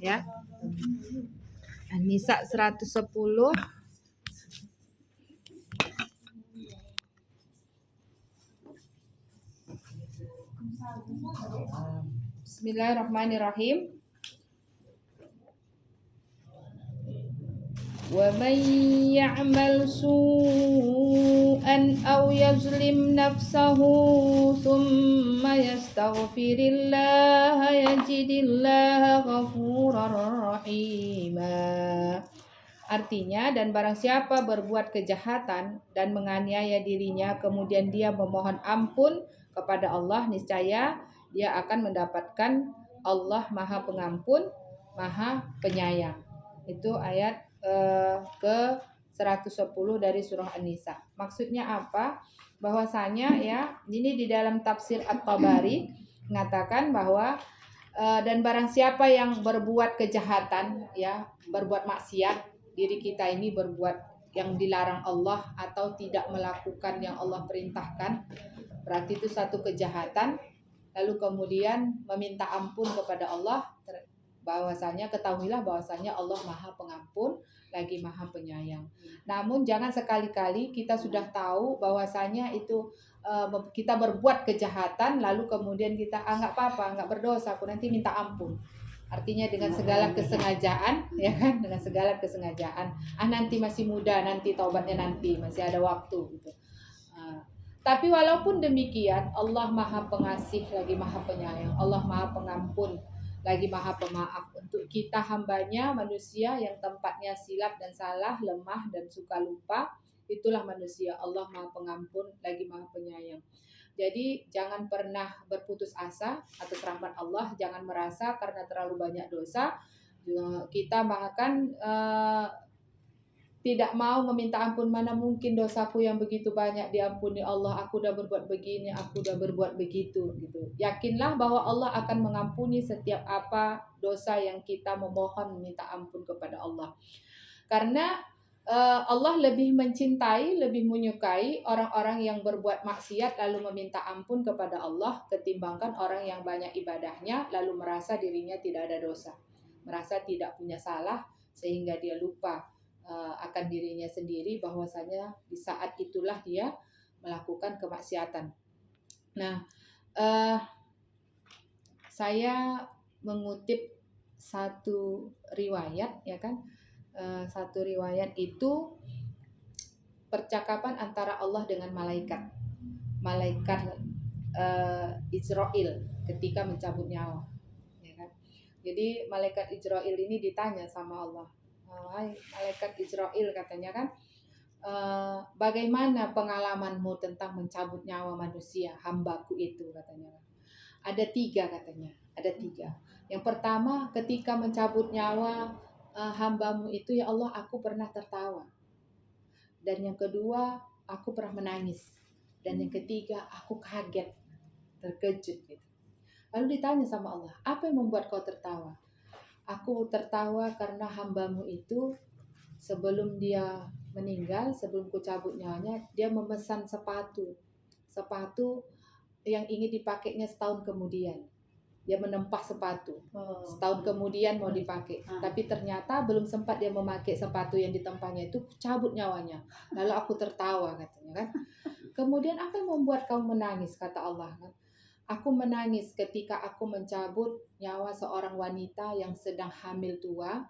ya. An-Nisa 110. Bismillahirrahmanirrahim. Wa man ya'mal su'an aw yazlim nafsahu thumma yastaghfirillaha yajidillaha ghafurar rahima. Artinya, dan barang siapa berbuat kejahatan dan menganiaya dirinya, kemudian dia memohon ampun kepada Allah, niscaya dia akan mendapatkan Allah Maha Pengampun, Maha Penyayang. Itu ayat ke 110 dari surah An-Nisa. Maksudnya apa? Bahwasanya ya, ini di dalam tafsir At-Tabari mengatakan bahwa dan barang siapa yang berbuat kejahatan, ya, berbuat maksiat, diri kita ini berbuat yang dilarang Allah atau tidak melakukan yang Allah perintahkan, berarti itu satu kejahatan. Lalu kemudian meminta ampun kepada Allah, bahwasanya ketahuilah bahwasanya Allah Maha Pengampun lagi Maha Penyayang. Namun jangan sekali-kali kita sudah tahu bahwasanya itu kita berbuat kejahatan lalu kemudian kita nggak apa-apa, nggak berdosa, aku nanti minta ampun. Artinya dengan segala kesengajaan, ya kan, dengan segala kesengajaan. Nanti masih muda, nanti taubatnya nanti masih ada waktu gitu. Tapi walaupun demikian, Allah Maha Pengasih lagi Maha Penyayang, Allah Maha Pengampun lagi Maha Pemaaf untuk kita hambanya manusia yang tempatnya silap dan salah, lemah dan suka lupa. Itulah manusia, Allah Maha Pengampun lagi Maha Penyayang. Jadi jangan pernah berputus asa atas rahmat Allah, jangan merasa karena terlalu banyak dosa kita bahkan tidak mau meminta ampun. Mana mungkin dosaku yang begitu banyak diampuni Allah, aku udah berbuat begini, aku udah berbuat begitu gitu. Yakinlah bahwa Allah akan mengampuni setiap apa dosa yang kita memohon meminta ampun kepada Allah. Karena Allah lebih mencintai, lebih menyukai orang-orang yang berbuat maksiat lalu meminta ampun kepada Allah ketimbangkan orang yang banyak ibadahnya lalu merasa dirinya tidak ada dosa, merasa tidak punya salah sehingga dia lupa akan dirinya sendiri, bahwasanya di saat itulah dia melakukan kemaksiatan. Nah, saya mengutip satu riwayat, ya kan, satu riwayat itu percakapan antara Allah dengan malaikat Israel ketika mencabut nyawa, ya kan. Jadi malaikat Israel ini ditanya sama Allah, "Hai malaikat Israel," katanya kan, "bagaimana pengalamanmu tentang mencabut nyawa manusia, hambaku itu," katanya. Ada 3 katanya, ada 3. Yang pertama, ketika mencabut nyawa hambamu itu, ya Allah, aku pernah tertawa. Dan yang kedua, aku pernah menangis. Dan yang ketiga, aku kaget, terkejut gitu. Lalu ditanya sama Allah, "Apa yang membuat kau tertawa?" "Aku tertawa karena hambamu itu sebelum dia meninggal, sebelum ku cabut nyawanya, dia memesan sepatu yang ingin dipakainya setahun kemudian. Dia menempah sepatu, setahun kemudian mau dipakai, tapi ternyata belum sempat dia memakai sepatu yang ditempahnya itu, cabut nyawanya. Lalu aku tertawa," katanya kan. "Kemudian apa yang membuat kamu menangis?" kata Allah kan. "Aku menangis ketika aku mencabut nyawa seorang wanita yang sedang hamil tua,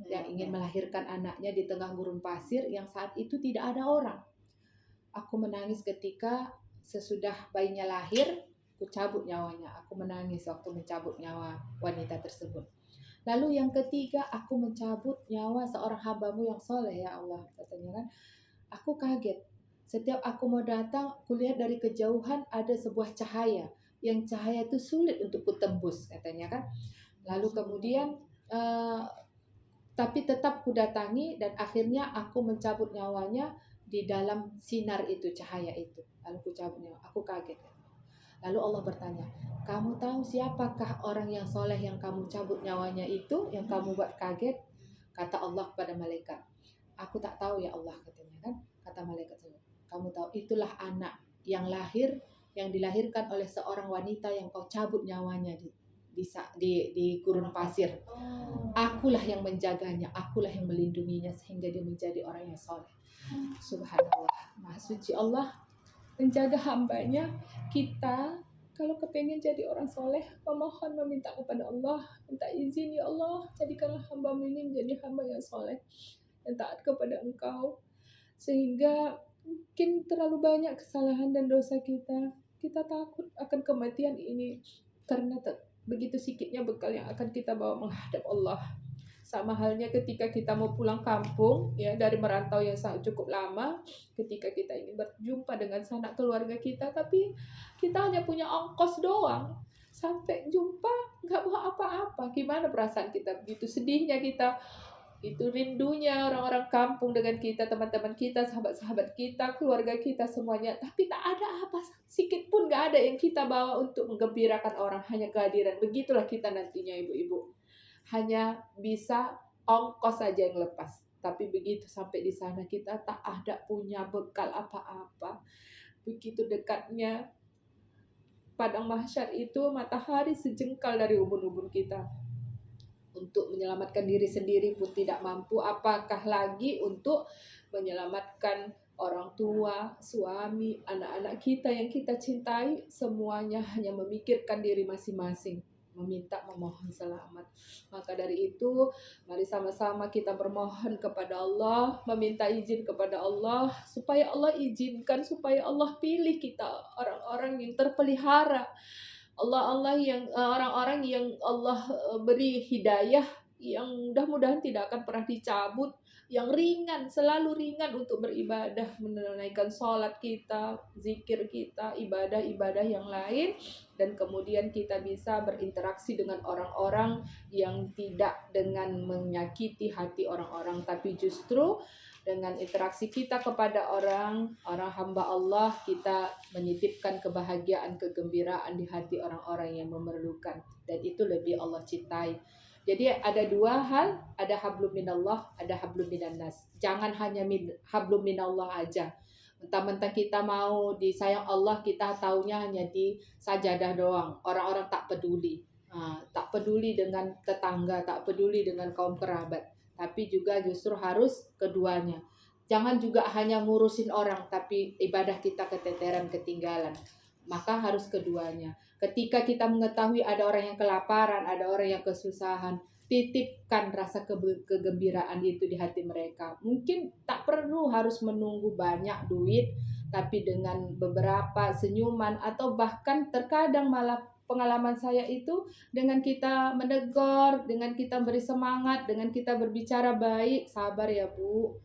yang ingin melahirkan anaknya di tengah gurun pasir yang saat itu tidak ada orang. Aku menangis ketika sesudah bayinya lahir, ku cabut nyawanya. Aku menangis waktu mencabut nyawa wanita tersebut. Lalu yang ketiga, aku mencabut nyawa seorang hambamu yang soleh, ya Allah," katanya kan. "Aku kaget. Setiap aku mau datang, kulihat dari kejauhan ada sebuah cahaya. Yang cahaya itu sulit untuk kutembus," katanya kan. Lalu kemudian tapi tetap kudatangi dan akhirnya aku mencabut nyawanya di dalam sinar itu, cahaya itu. Lalu ku cabut nyawa, aku kaget." Lalu Allah bertanya, "Kamu tahu siapakah orang yang soleh yang kamu cabut nyawanya itu, yang kamu buat kaget?" Kata Allah kepada malaikat, "Aku tak tahu ya Allah," katanya kan. Kata malaikat, "Kamu tahu, itulah anak yang dilahirkan oleh seorang wanita yang kau cabut nyawanya di gurun pasir." akulah yang menjaganya, akulah yang melindunginya sehingga dia menjadi orang yang soleh. Subhanallah, Maha Suci Allah menjaga hambanya. Kita kalau kepengen jadi orang soleh, memohon, meminta kepada Allah, minta izin, ya Allah, jadikanlah hamba ini menjadi hamba yang soleh, yang taat kepada Engkau, sehingga mungkin terlalu banyak kesalahan dan dosa kita. Kita takut akan kematian ini karena begitu sedikitnya bekal yang akan kita bawa menghadap Allah. Sama halnya ketika kita mau pulang kampung ya dari merantau yang sangat cukup lama, ketika kita ingin berjumpa dengan sanak keluarga kita, tapi kita hanya punya ongkos doang. Sampai jumpa nggak bawa apa-apa. Gimana perasaan kita? Begitu sedihnya kita, itu rindunya orang-orang kampung dengan kita, teman-teman kita, sahabat-sahabat kita, keluarga kita semuanya. Tapi tak ada apa, sedikit pun nggak ada yang kita bawa untuk menggembirakan orang, hanya kehadiran. Begitulah kita nantinya ibu-ibu. Hanya bisa ongkos saja yang lepas. Tapi begitu sampai di sana kita tak ada punya bekal apa-apa. Begitu dekatnya padang mahsyar itu, matahari sejengkal dari ubun-ubun kita. Untuk menyelamatkan diri sendiri pun tidak mampu, apakah lagi untuk menyelamatkan orang tua, suami, anak-anak kita yang kita cintai. Semuanya hanya memikirkan diri masing-masing, meminta, memohon selamat. Maka dari itu, mari sama-sama kita bermohon kepada Allah, meminta izin kepada Allah, supaya Allah izinkan, supaya Allah pilih kita orang-orang yang terpelihara, Allah yang orang-orang yang Allah beri hidayah, yang mudah-mudahan tidak akan pernah dicabut, yang ringan, selalu ringan untuk beribadah, menunaikan sholat kita, zikir kita, ibadah-ibadah yang lain, dan kemudian kita bisa berinteraksi dengan orang-orang yang tidak dengan menyakiti hati orang-orang, tapi justru dengan interaksi kita kepada orang hamba Allah, kita menitipkan kebahagiaan, kegembiraan di hati orang-orang yang memerlukan, dan itu lebih Allah cintai. Jadi ada dua hal, ada hablum minallah, ada hablum minannas. Jangan hanya hablum minallah aja. Mentang-mentang kita mau disayang Allah, kita taunya hanya di sajadah doang. Orang-orang tak peduli. Tak peduli dengan tetangga, tak peduli dengan kaum kerabat. Tapi juga justru harus keduanya. Jangan juga hanya ngurusin orang, tapi ibadah kita keteteran, ketinggalan. Maka harus keduanya. Ketika kita mengetahui ada orang yang kelaparan, ada orang yang kesusahan, titipkan rasa kegembiraan itu di hati mereka. Mungkin tak perlu harus menunggu banyak duit, tapi dengan beberapa senyuman, atau bahkan terkadang malah pengalaman saya itu dengan kita menegur, dengan kita beri semangat, dengan kita berbicara baik, sabar ya Bu,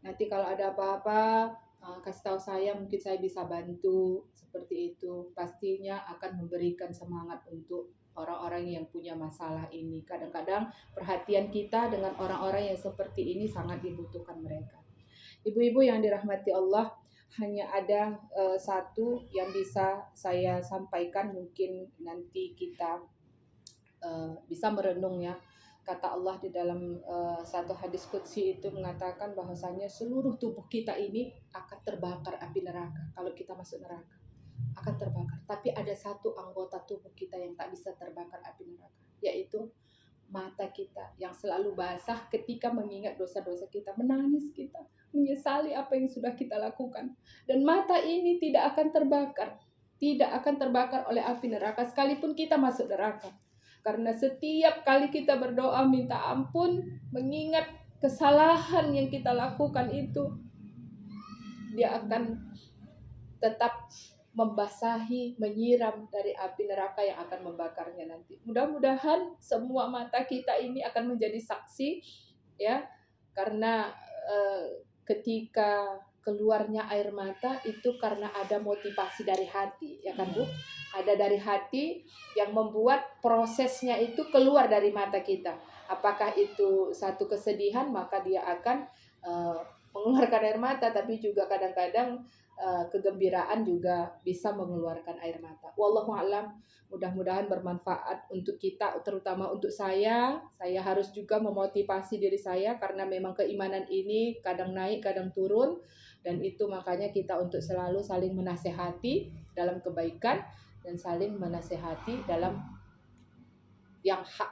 nanti kalau ada apa-apa kasih tahu saya, mungkin saya bisa bantu, seperti itu. Pastinya akan memberikan semangat untuk orang-orang yang punya masalah ini. Kadang-kadang perhatian kita dengan orang-orang yang seperti ini sangat dibutuhkan mereka. Ibu-ibu yang dirahmati Allah, hanya ada satu yang bisa saya sampaikan, mungkin nanti kita bisa merenung ya. Kata Allah di dalam satu hadis qudsi itu mengatakan bahwasanya seluruh tubuh kita ini akan terbakar api neraka. Kalau kita masuk neraka akan terbakar, tapi ada satu anggota tubuh kita yang tak bisa terbakar api neraka, yaitu mata kita yang selalu basah ketika mengingat dosa-dosa kita, menangis kita, menyesali apa yang sudah kita lakukan. Dan mata ini tidak akan terbakar oleh api neraka sekalipun kita masuk neraka. Karena setiap kali kita berdoa minta ampun, mengingat kesalahan yang kita lakukan itu, dia akan tetap membasahi, menyiram dari api neraka yang akan membakarnya nanti. Mudah-mudahan semua mata kita ini akan menjadi saksi ya, karena ketika keluarnya air mata itu karena ada motivasi dari hati, ya kan Bu? Ada dari hati yang membuat prosesnya itu keluar dari mata kita. Apakah itu satu kesedihan, maka dia akan mengeluarkan air mata, tapi juga kadang-kadang kegembiraan juga bisa mengeluarkan air mata. Wallahu a'lam. Mudah-mudahan bermanfaat untuk kita, terutama untuk saya. Saya harus juga memotivasi diri saya karena memang keimanan ini kadang naik, kadang turun, dan itu makanya kita untuk selalu saling menasehati dalam kebaikan dan saling menasehati dalam yang hak.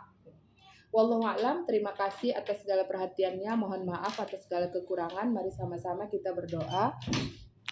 Wallahu a'lam. Terima kasih atas segala perhatiannya. Mohon maaf atas segala kekurangan. Mari sama-sama kita berdoa.